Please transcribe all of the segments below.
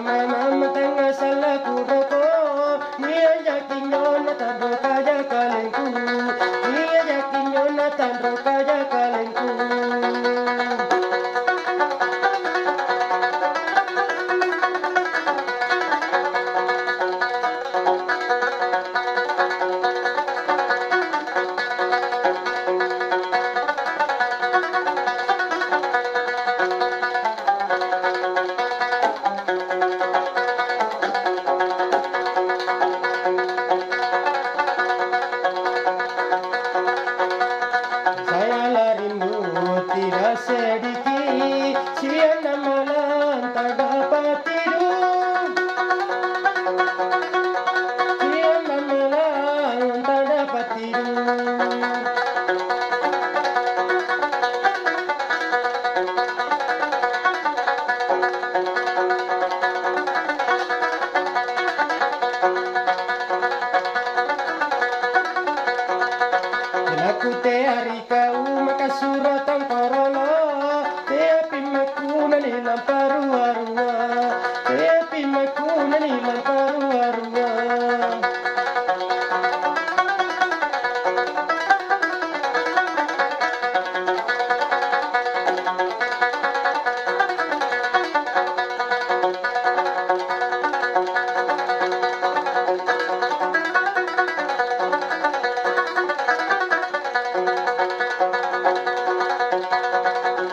mama tengah salah kuroko. Nia jakinyo na tandro kaya kalengku. Nia jakinyo na tandro kaya kalengku. Saya larimu tidak sedikit, siang dan malam tak dapat tidur. Siang dan malam tak dapat tidur. Aku te hari kau maka suratan corona te api makuna ni lamparu arua te api makuna ni lamparu arua.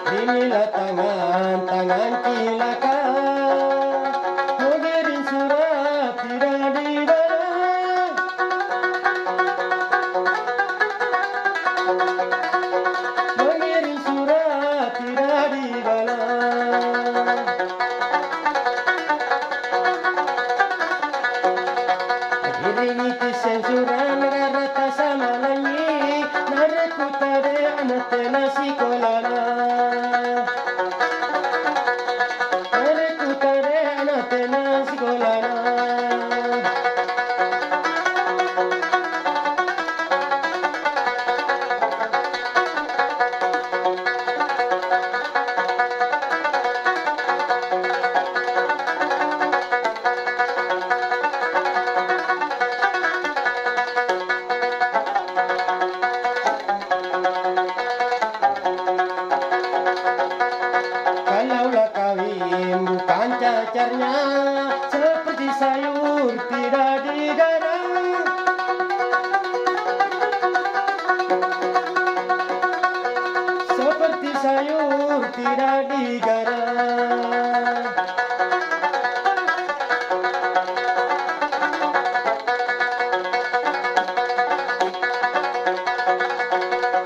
Inilah tangan cilaka, mengirim surat tidak dibalas. Mengirim surat tidak dibalas. Akhirnya itu sensuran rata sama lagi, nareku tade anak tenasi kolana. Kalaulah kawin bukan cacarnya, seperti sayur tidak digarang. Seperti sayur tidak digarang.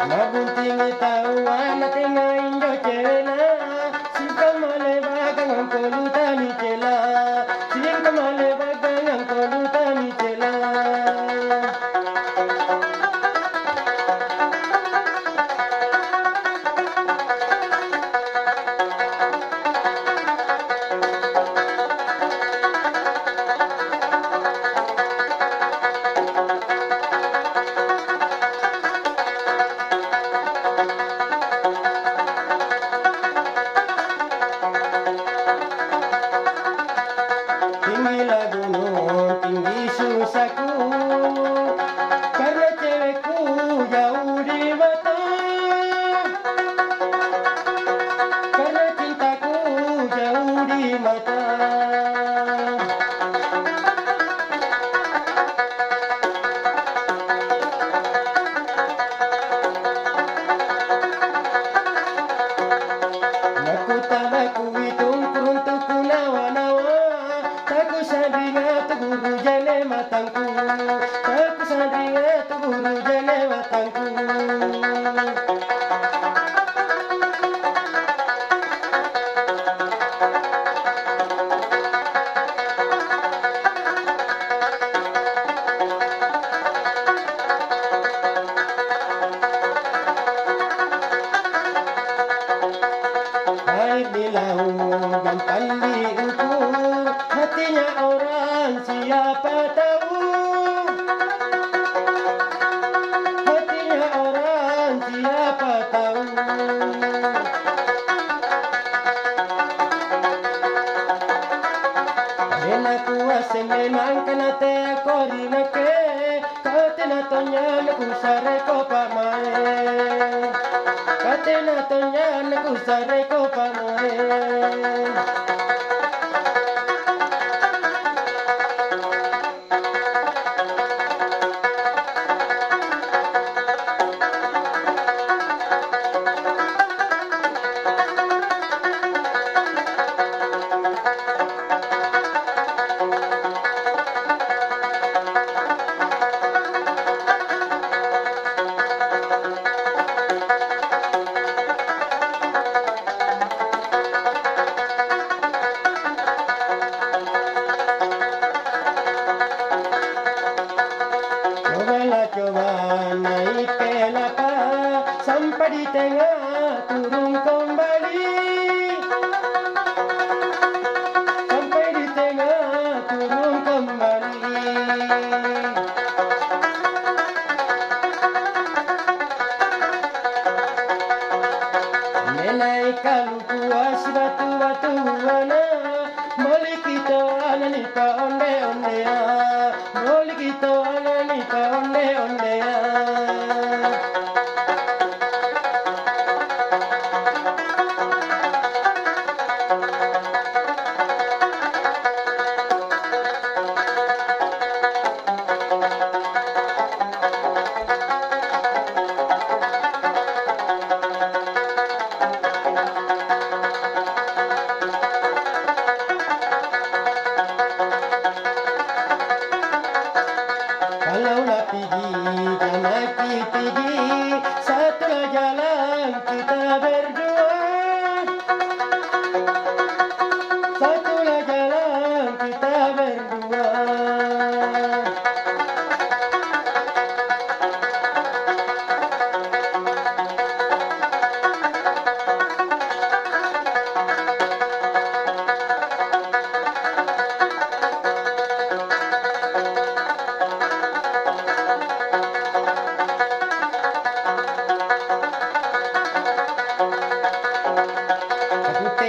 Nabunting tahu anak tengah injo cena. Singkang malebagang ang kolutani cela. Singkang malebagang ang kolutani cela. Tinggilah gunung, tinggi susahku, karena cewekku jauh di mata. Karena cintaku jauh di mata. Naku tabaku hitung peruntukku nawa-nawa. Taku sadringa tu guru jane matangku. Taku sadringa tu guru jane matangku. Air di laut gampang diukur, hatinya orang siapa tahu. Hatinya orang siapa se memang kena te korina ke katena tonya naku sare ko pamae katena tonya naku sare ko pamae. Coba naik kenapa sampai di tengah turun kembali, sampai di tengah turun kembali. Menaik kalau puas batu-batu mana boleh kita anani pa onde ya, boleh kita anani pa onde ya. Kalau nak pergi, jangan pergi, satulah jalan kita berdua. Satulah jalan kita berdua.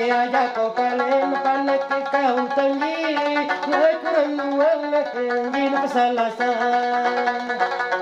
Aja kau kalian panak kau tanggi, ngai kurang nuang ngai kesalahan.